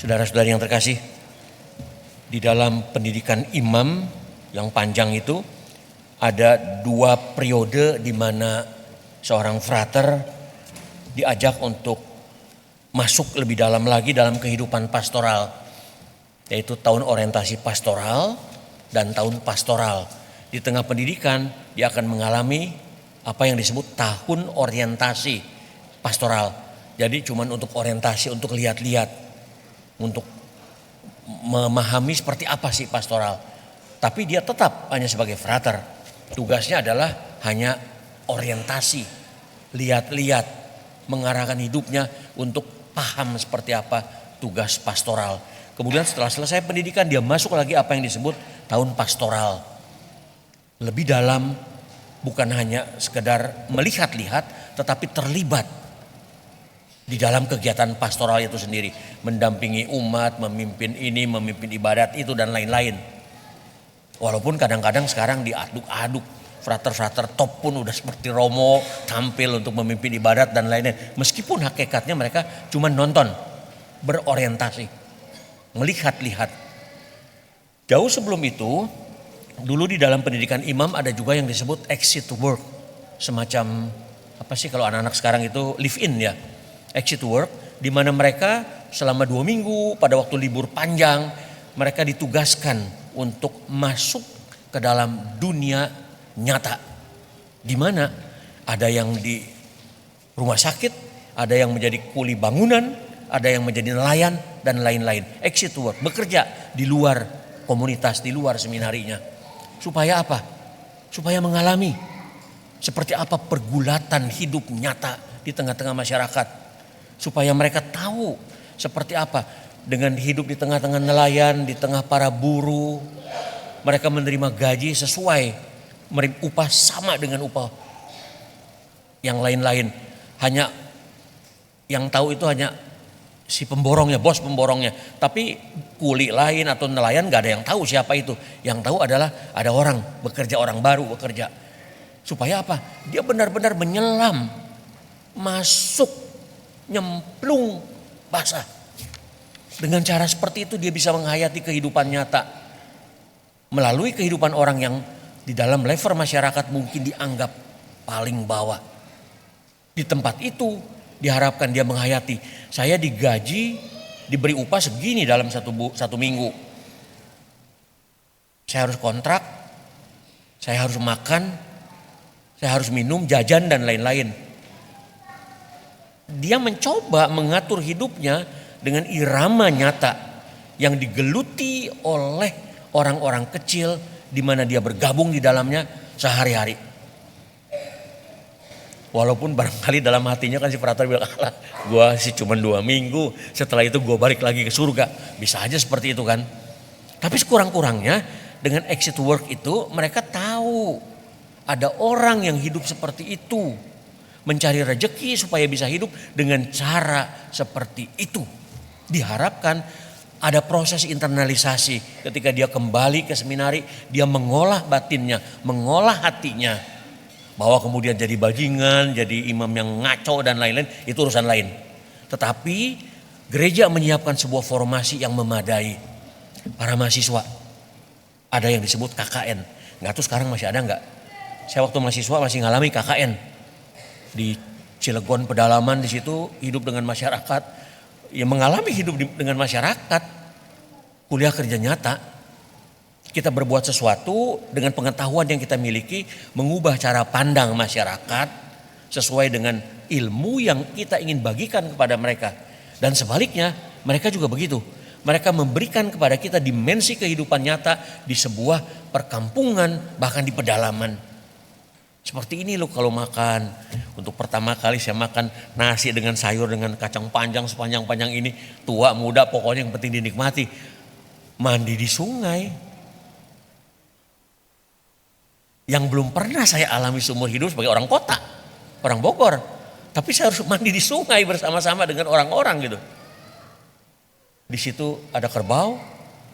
Saudara-saudari yang terkasih, di dalam pendidikan imam yang panjang itu ada 2 periode di mana seorang frater diajak untuk masuk lebih dalam lagi dalam kehidupan pastoral, yaitu tahun orientasi pastoral dan tahun pastoral. Di tengah pendidikan dia akan mengalami apa yang disebut tahun orientasi pastoral. Jadi cuman untuk orientasi, untuk lihat-lihat, untuk memahami seperti apa sih pastoral. Tapi dia tetap hanya sebagai frater. Tugasnya adalah hanya orientasi, lihat-lihat, mengarahkan hidupnya untuk paham seperti apa tugas pastoral. Kemudian setelah selesai pendidikan dia masuk lagi apa yang disebut tahun pastoral. Lebih dalam, bukan hanya sekedar melihat-lihat tetapi terlibat di dalam kegiatan pastoral itu sendiri, mendampingi umat, memimpin ini, memimpin ibadat itu dan lain-lain. Walaupun kadang-kadang sekarang diaduk-aduk, frater-frater top pun udah seperti Romo tampil untuk memimpin ibadat dan lain-lain. Meskipun hakikatnya mereka cuma nonton, berorientasi, melihat-lihat. Jauh sebelum itu, dulu di dalam pendidikan imam ada juga yang disebut exit work, semacam apa sih kalau anak-anak sekarang itu live in ya. Exit work, di mana mereka selama 2 minggu pada waktu libur panjang mereka ditugaskan untuk masuk ke dalam dunia nyata, di mana ada yang di rumah sakit, ada yang menjadi kuli bangunan, ada yang menjadi nelayan dan lain-lain. Exit work, bekerja di luar komunitas, di luar seminarinya. Supaya apa? Supaya mengalami seperti apa pergulatan hidup nyata di tengah-tengah masyarakat. Supaya mereka tahu seperti apa dengan hidup di tengah-tengah nelayan, di tengah para buruh. Mereka menerima gaji sesuai, menerima upah sama dengan upah yang lain-lain. Hanya yang tahu itu hanya si pemborongnya, bos pemborongnya. Tapi kuli lain atau nelayan gak ada yang tahu siapa itu. Yang tahu adalah ada orang bekerja, orang baru bekerja. Supaya apa? Dia benar-benar menyelam, masuk, nyemplung basah. Dengan cara seperti itu dia bisa menghayati kehidupan nyata. Melalui kehidupan orang yang di dalam level masyarakat mungkin dianggap paling bawah. Di tempat itu diharapkan dia menghayati, saya digaji, diberi upah segini dalam satu minggu. Saya harus kontrak, saya harus makan, saya harus minum, jajan dan lain-lain. Dia mencoba mengatur hidupnya dengan irama nyata yang digeluti oleh orang-orang kecil di mana dia bergabung di dalamnya sehari-hari. Walaupun barangkali dalam hatinya kan si frater bilang, alah gue sih cuma 2 minggu, setelah itu gue balik lagi ke surga. Bisa aja seperti itu kan. Tapi sekurang-kurangnya dengan exit work itu mereka tahu ada orang yang hidup seperti itu. Mencari rezeki supaya bisa hidup dengan cara seperti itu. Diharapkan ada proses internalisasi ketika dia kembali ke seminari, dia mengolah batinnya, mengolah hatinya. Bahwa kemudian jadi bajingan, jadi imam yang ngaco dan lain-lain, itu urusan lain. Tetapi gereja menyiapkan sebuah formasi yang memadai. Para mahasiswa, ada yang disebut KKN. Nggak tahu sekarang masih ada nggak? Saya waktu mahasiswa masih ngalami KKN. Di Cilegon pedalaman di situ hidup dengan masyarakat, ya mengalami hidup dengan masyarakat, kuliah kerja nyata. Kita berbuat sesuatu dengan pengetahuan yang kita miliki, mengubah cara pandang masyarakat sesuai dengan ilmu yang kita ingin bagikan kepada mereka. Dan sebaliknya mereka juga begitu. Mereka memberikan kepada kita dimensi kehidupan nyata di sebuah perkampungan, bahkan di pedalaman. Seperti ini loh kalau makan. Untuk pertama kali saya makan nasi dengan sayur dengan kacang panjang sepanjang-panjang ini. Tua muda pokoknya yang penting dinikmati. Mandi di sungai. Yang belum pernah saya alami seumur hidup sebagai orang kota. Orang Bogor. Tapi saya harus mandi di sungai bersama-sama dengan orang-orang gitu. Di situ ada kerbau.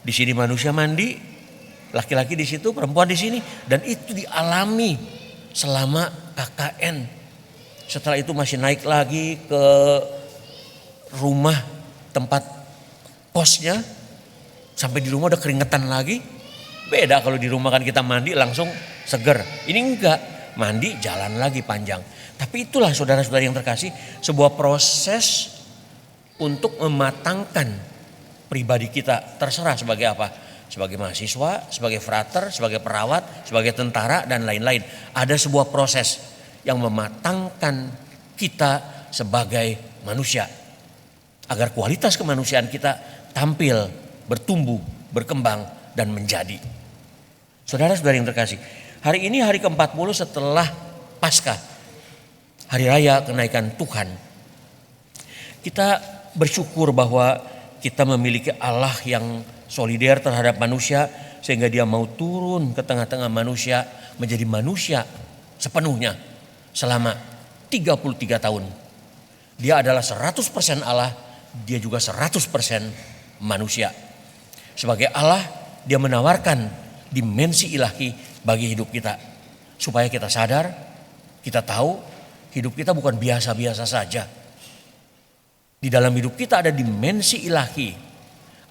Di sini manusia mandi. Laki-laki di situ, perempuan di sini. Dan itu dialami selama KKN. Setelah itu masih naik lagi ke rumah tempat posnya, sampai di rumah udah keringetan lagi. Beda kalau di rumah kan kita mandi langsung seger. Ini enggak, mandi jalan lagi panjang. Tapi itulah saudara-saudari yang terkasih, sebuah proses untuk mematangkan pribadi kita, terserah sebagai apa. Sebagai mahasiswa, sebagai frater, sebagai perawat, sebagai tentara dan lain-lain. Ada sebuah proses yang mematangkan kita sebagai manusia. Agar kualitas kemanusiaan kita tampil, bertumbuh, berkembang dan menjadi. Saudara-saudari yang terkasih, hari ini hari ke-40 setelah Paskah, hari raya kenaikan Tuhan. Kita bersyukur bahwa kita memiliki Allah yang solider terhadap manusia, sehingga dia mau turun ke tengah-tengah manusia, menjadi manusia sepenuhnya selama 33 tahun. Dia adalah 100% Allah, dia juga 100% manusia. Sebagai Allah, dia menawarkan dimensi ilahi bagi hidup kita, supaya kita sadar, kita tahu hidup kita bukan biasa-biasa saja. Di dalam hidup kita ada dimensi ilahi,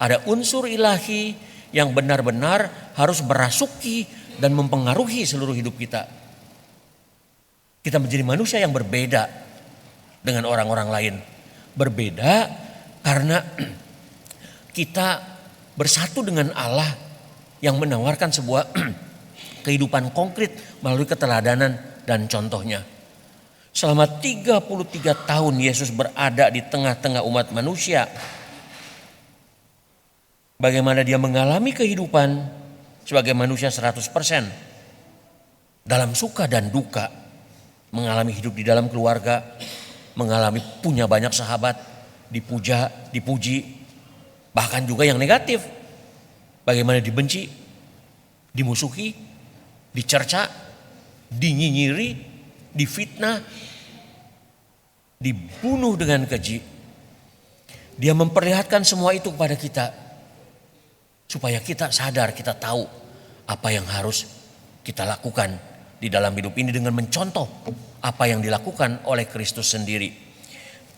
ada unsur ilahi yang benar-benar harus merasuki dan mempengaruhi seluruh hidup kita. Kita menjadi manusia yang berbeda dengan orang-orang lain. Berbeda karena kita bersatu dengan Allah yang menawarkan sebuah kehidupan konkret melalui keteladanan dan contohnya. Selama 33 tahun Yesus berada di tengah-tengah umat manusia. Bagaimana dia mengalami kehidupan sebagai manusia 100%. Dalam suka dan duka. Mengalami hidup di dalam keluarga. Mengalami punya banyak sahabat. Dipuja, dipuji. Bahkan juga yang negatif. Bagaimana dibenci, dimusuhi, dicerca, dinyinyiri, difitnah, dibunuh dengan keji. Dia memperlihatkan semua itu kepada kita, supaya kita sadar, kita tahu apa yang harus kita lakukan di dalam hidup ini dengan mencontoh apa yang dilakukan oleh Kristus sendiri.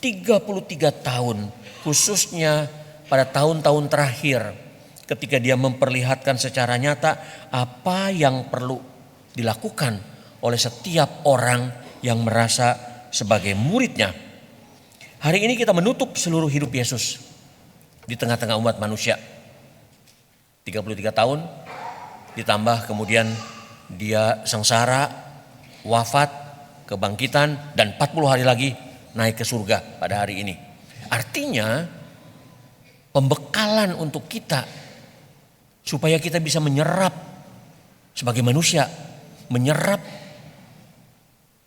33 tahun, khususnya pada tahun-tahun terakhir, ketika dia memperlihatkan secara nyata apa yang perlu dilakukan oleh setiap orang yang merasa sebagai muridnya. Hari ini kita menutup seluruh hidup Yesus di tengah-tengah umat manusia. 33 tahun ditambah kemudian dia sengsara, wafat, kebangkitan, dan 40 hari lagi naik ke surga pada hari ini. Artinya pembekalan untuk kita supaya kita bisa menyerap sebagai manusia, menyerap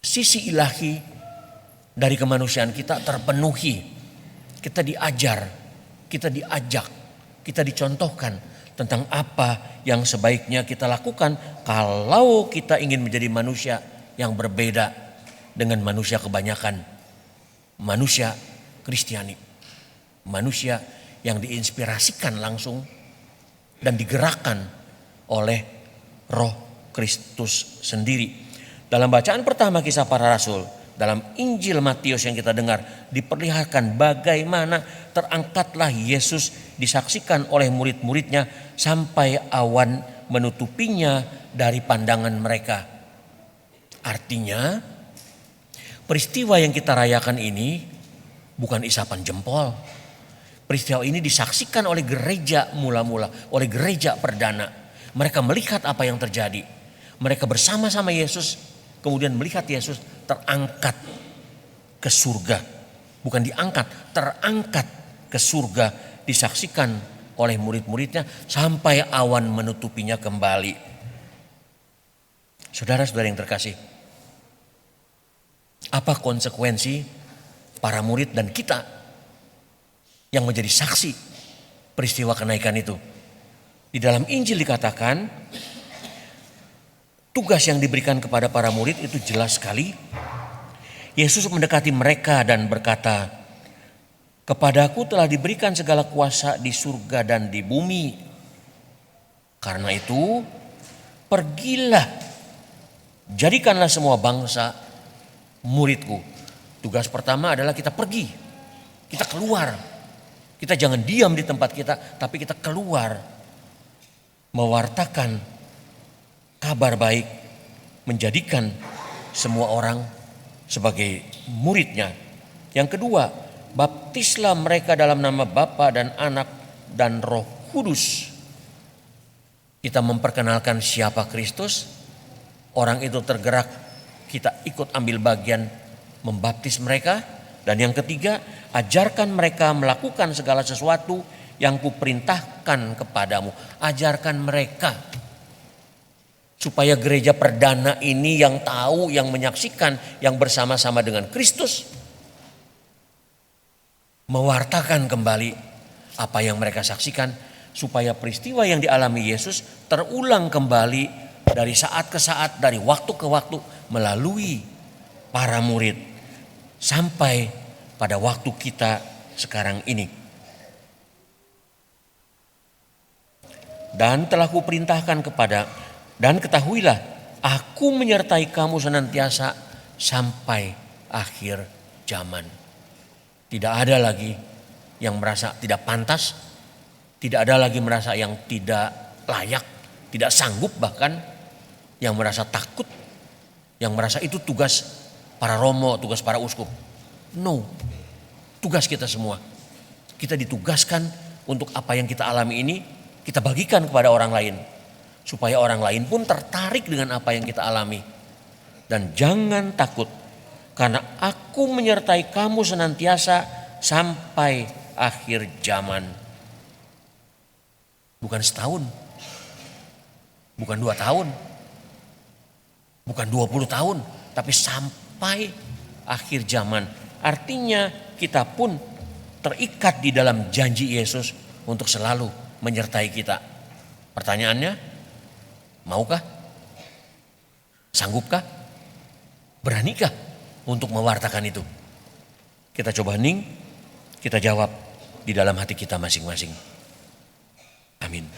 sisi ilahi dari kemanusiaan kita terpenuhi. Kita diajar, kita diajak, kita dicontohkan tentang apa yang sebaiknya kita lakukan kalau kita ingin menjadi manusia yang berbeda dengan manusia kebanyakan, manusia Kristiani, manusia yang diinspirasikan langsung dan digerakkan oleh Roh Kristus sendiri. Dalam bacaan pertama Kisah Para Rasul, dalam Injil Matius yang kita dengar, diperlihatkan bagaimana terangkatlah Yesus disaksikan oleh murid-muridnya sampai awan menutupinya dari pandangan mereka. Artinya peristiwa yang kita rayakan ini bukan isapan jempol. Peristiwa ini disaksikan oleh gereja mula-mula, oleh gereja perdana. Mereka melihat apa yang terjadi. Mereka bersama-sama Yesus, kemudian melihat Yesus terangkat ke surga. Bukan diangkat, terangkat ke surga. Disaksikan oleh murid-muridnya sampai awan menutupinya kembali. Saudara-saudara yang terkasih, apa konsekuensi para murid dan kita yang menjadi saksi peristiwa kenaikan itu? Di dalam Injil dikatakan tugas yang diberikan kepada para murid itu jelas sekali. Yesus mendekati mereka dan berkata, "Kepadaku telah diberikan segala kuasa di surga dan di bumi. Karena itu pergilah, jadikanlah semua bangsa muridku." Tugas pertama adalah kita pergi, kita keluar, Kita jangan diam di tempat kita, tapi kita keluar mewartakan kabar baik, menjadikan semua orang sebagai muridnya. Yang kedua, baptislah mereka dalam nama Bapa dan Anak dan Roh Kudus. Kita memperkenalkan siapa Kristus, orang itu tergerak, kita ikut ambil bagian membaptis mereka. Dan yang ketiga, ajarkan mereka melakukan segala sesuatu yang kuperintahkan kepadamu. Ajarkan mereka supaya gereja perdana ini yang tahu, yang menyaksikan, yang bersama-sama dengan Kristus mewartakan kembali apa yang mereka saksikan, supaya peristiwa yang dialami Yesus terulang kembali dari saat ke saat, dari waktu ke waktu, melalui para murid sampai pada waktu kita sekarang ini. Dan telah kuperintahkan dan ketahuilah, aku menyertai kamu senantiasa sampai akhir zaman. Tidak ada lagi yang merasa tidak pantas, tidak ada lagi merasa yang tidak layak, tidak sanggup, bahkan yang merasa takut, yang merasa itu tugas para romo, tugas para uskup. No, tugas kita semua. Kita ditugaskan untuk apa yang kita alami ini, kita bagikan kepada orang lain, supaya orang lain pun tertarik dengan apa yang kita alami. Dan jangan takut, karena aku menyertai kamu senantiasa sampai akhir zaman. Bukan setahun, bukan 2 tahun, bukan 20 tahun, tapi sampai akhir zaman. Artinya kita pun terikat di dalam janji Yesus untuk selalu menyertai kita. Pertanyaannya, maukah? Sanggupkah? Beranikah untuk mewartakan itu? Kita coba hening, kita jawab di dalam hati kita masing-masing. Amin.